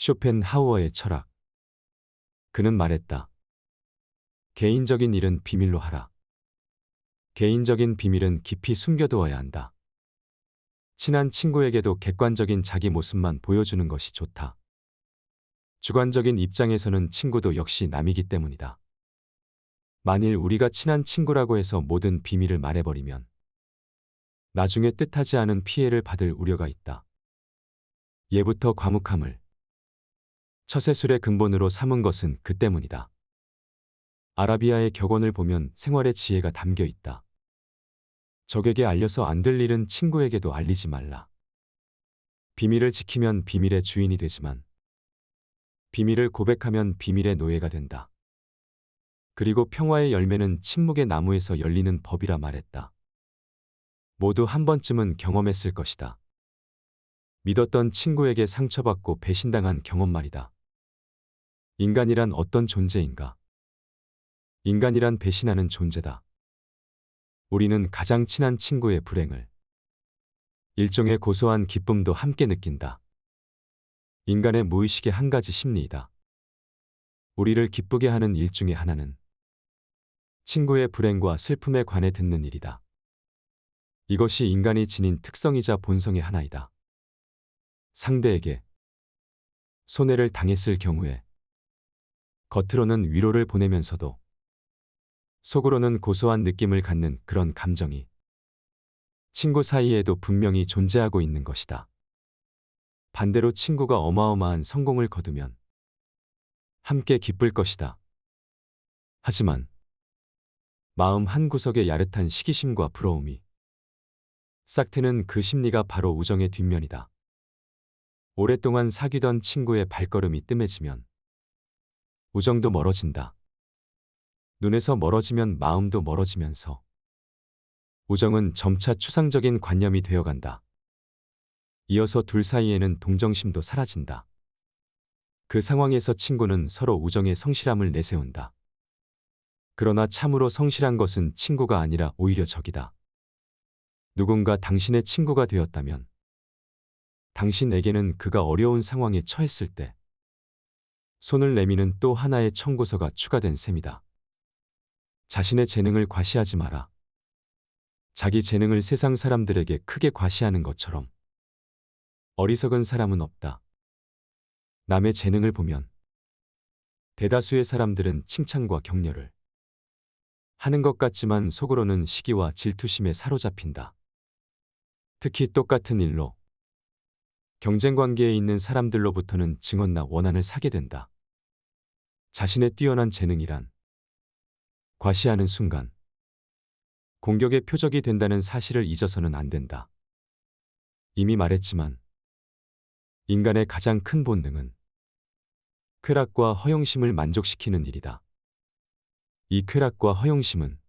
쇼펜하우어의 철학. 그는 말했다. 개인적인 일은 비밀로 하라. 개인적인 비밀은 깊이 숨겨두어야 한다. 친한 친구에게도 객관적인 자기 모습만 보여주는 것이 좋다. 주관적인 입장에서는 친구도 역시 남이기 때문이다. 만일 우리가 친한 친구라고 해서 모든 비밀을 말해버리면 나중에 뜻하지 않은 피해를 받을 우려가 있다. 예부터 과묵함을 처세술의 근본으로 삼은 것은 그 때문이다. 아라비아의 격언을 보면 생활의 지혜가 담겨 있다. 적에게 알려서 안 될 일은 친구에게도 알리지 말라. 비밀을 지키면 비밀의 주인이 되지만 비밀을 고백하면 비밀의 노예가 된다. 그리고 평화의 열매는 침묵의 나무에서 열리는 법이라 말했다. 모두 한 번쯤은 경험했을 것이다. 믿었던 친구에게 상처받고 배신당한 경험 말이다. 인간이란 어떤 존재인가? 인간이란 배신하는 존재다. 우리는 가장 친한 친구의 불행을 일종의 고소한 기쁨도 함께 느낀다. 인간의 무의식의 한 가지 심리이다. 우리를 기쁘게 하는 일 중에 하나는 친구의 불행과 슬픔에 관해 듣는 일이다. 이것이 인간이 지닌 특성이자 본성의 하나이다. 상대에게 손해를 당했을 경우에 겉으로는 위로를 보내면서도 속으로는 고소한 느낌을 갖는 그런 감정이 친구 사이에도 분명히 존재하고 있는 것이다. 반대로 친구가 어마어마한 성공을 거두면 함께 기쁠 것이다. 하지만 마음 한구석에 야릇한 시기심과 부러움이 싹 트는 그 심리가 바로 우정의 뒷면이다. 오랫동안 사귀던 친구의 발걸음이 뜸해지면 우정도 멀어진다. 눈에서 멀어지면 마음도 멀어지면서 우정은 점차 추상적인 관념이 되어간다. 이어서 둘 사이에는 동정심도 사라진다. 그 상황에서 친구는 서로 우정의 성실함을 내세운다. 그러나 참으로 성실한 것은 친구가 아니라 오히려 적이다. 누군가 당신의 친구가 되었다면 당신에게는 그가 어려운 상황에 처했을 때 손을 내미는 또 하나의 청구서가 추가된 셈이다. 자신의 재능을 과시하지 마라. 자기 재능을 세상 사람들에게 크게 과시하는 것처럼 어리석은 사람은 없다. 남의 재능을 보면 대다수의 사람들은 칭찬과 격려를 하는 것 같지만 속으로는 시기와 질투심에 사로잡힌다. 특히 똑같은 일로 경쟁 관계에 있는 사람들로부터는 증언나 원한을 사게 된다. 자신의 뛰어난 재능이란 과시하는 순간 공격의 표적이 된다는 사실을 잊어서는 안 된다. 이미 말했지만 인간의 가장 큰 본능은 쾌락과 허영심을 만족시키는 일이다. 이 쾌락과 허영심은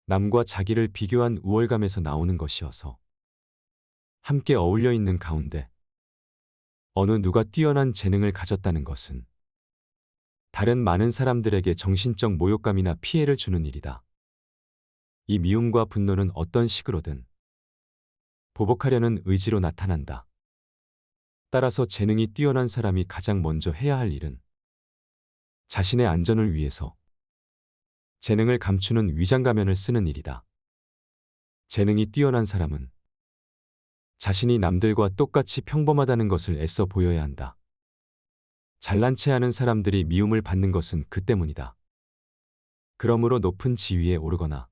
남과 자기를 비교한 우월감에서 나오는 것이어서 함께 어울려 있는 가운데 어느 누가 뛰어난 재능을 가졌다는 것은 다른 많은 사람들에게 정신적 모욕감이나 피해를 주는 일이다. 이 미움과 분노는 어떤 식으로든 보복하려는 의지로 나타난다. 따라서 재능이 뛰어난 사람이 가장 먼저 해야 할 일은 자신의 안전을 위해서 재능을 감추는 위장가면을 쓰는 일이다. 재능이 뛰어난 사람은 자신이 남들과 똑같이 평범하다는 것을 애써 보여야 한다. 잘난 체 하는 사람들이 미움을 받는 것은 그 때문이다. 그러므로 높은 지위에 오르거나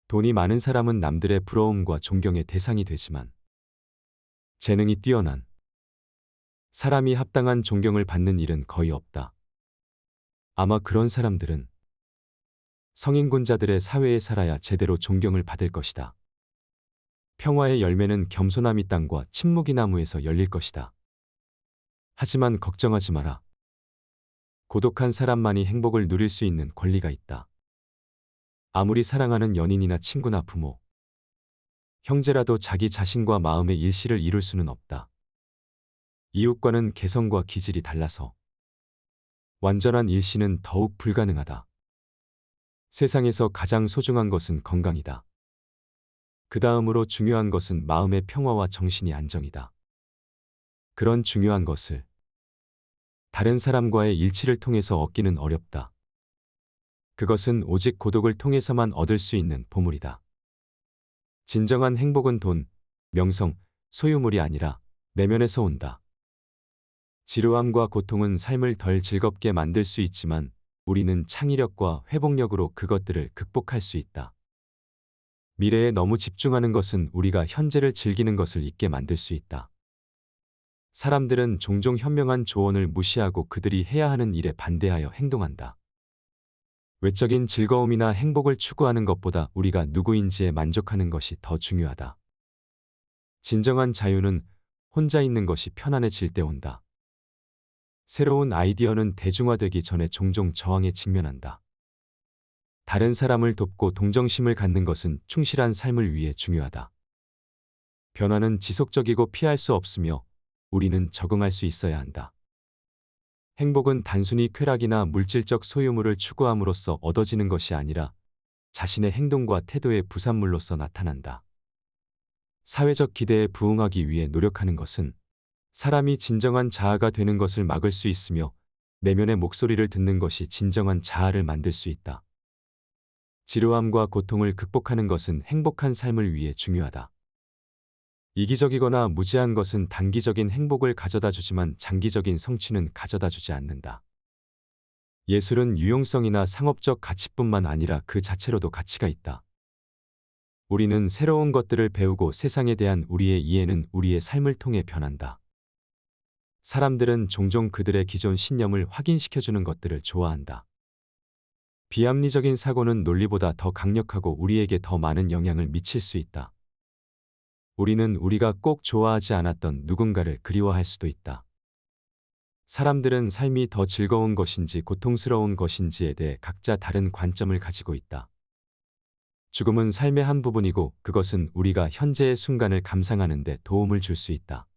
돈이 많은 사람은 남들의 부러움과 존경의 대상이 되지만 재능이 뛰어난 사람이 합당한 존경을 받는 일은 거의 없다. 아마 그런 사람들은 성인군자들의 사회에 살아야 제대로 존경을 받을 것이다. 평화의 열매는 겸손함이 땅과 침묵이 나무에서 열릴 것이다. 하지만 걱정하지 마라. 고독한 사람만이 행복을 누릴 수 있는 권리가 있다. 아무리 사랑하는 연인이나 친구나 부모, 형제라도 자기 자신과 마음의 일치를 이룰 수는 없다. 이웃과는 개성과 기질이 달라서 완전한 일치는 더욱 불가능하다. 세상에서 가장 소중한 것은 건강이다. 그 다음으로 중요한 것은 마음의 평화와 정신의 안정이다. 그런 중요한 것을 다른 사람과의 일치를 통해서 얻기는 어렵다. 그것은 오직 고독을 통해서만 얻을 수 있는 보물이다. 진정한 행복은 돈, 명성, 소유물이 아니라 내면에서 온다. 지루함과 고통은 삶을 덜 즐겁게 만들 수 있지만 우리는 창의력과 회복력으로 그것들을 극복할 수 있다. 미래에 너무 집중하는 것은 우리가 현재를 즐기는 것을 잊게 만들 수 있다. 사람들은 종종 현명한 조언을 무시하고 그들이 해야 하는 일에 반대하여 행동한다. 외적인 즐거움이나 행복을 추구하는 것보다 우리가 누구인지에 만족하는 것이 더 중요하다. 진정한 자유는 혼자 있는 것이 편안해질 때 온다. 새로운 아이디어는 대중화되기 전에 종종 저항에 직면한다. 다른 사람을 돕고 동정심을 갖는 것은 충실한 삶을 위해 중요하다. 변화는 지속적이고 피할 수 없으며 우리는 적응할 수 있어야 한다. 행복은 단순히 쾌락이나 물질적 소유물을 추구함으로써 얻어지는 것이 아니라 자신의 행동과 태도의 부산물로서 나타난다. 사회적 기대에 부응하기 위해 노력하는 것은 사람이 진정한 자아가 되는 것을 막을 수 있으며 내면의 목소리를 듣는 것이 진정한 자아를 만들 수 있다. 지루함과 고통을 극복하는 것은 행복한 삶을 위해 중요하다. 이기적이거나 무지한 것은 단기적인 행복을 가져다 주지만 장기적인 성취는 가져다 주지 않는다. 예술은 유용성이나 상업적 가치뿐만 아니라 그 자체로도 가치가 있다. 우리는 새로운 것들을 배우고 세상에 대한 우리의 이해는 우리의 삶을 통해 변한다. 사람들은 종종 그들의 기존 신념을 확인시켜주는 것들을 좋아한다. 비합리적인 사고는 논리보다 더 강력하고 우리에게 더 많은 영향을 미칠 수 있다. 우리는 우리가 꼭 좋아하지 않았던 누군가를 그리워할 수도 있다. 사람들은 삶이 더 즐거운 것인지 고통스러운 것인지에 대해 각자 다른 관점을 가지고 있다. 죽음은 삶의 한 부분이고 그것은 우리가 현재의 순간을 감상하는 데 도움을 줄 수 있다.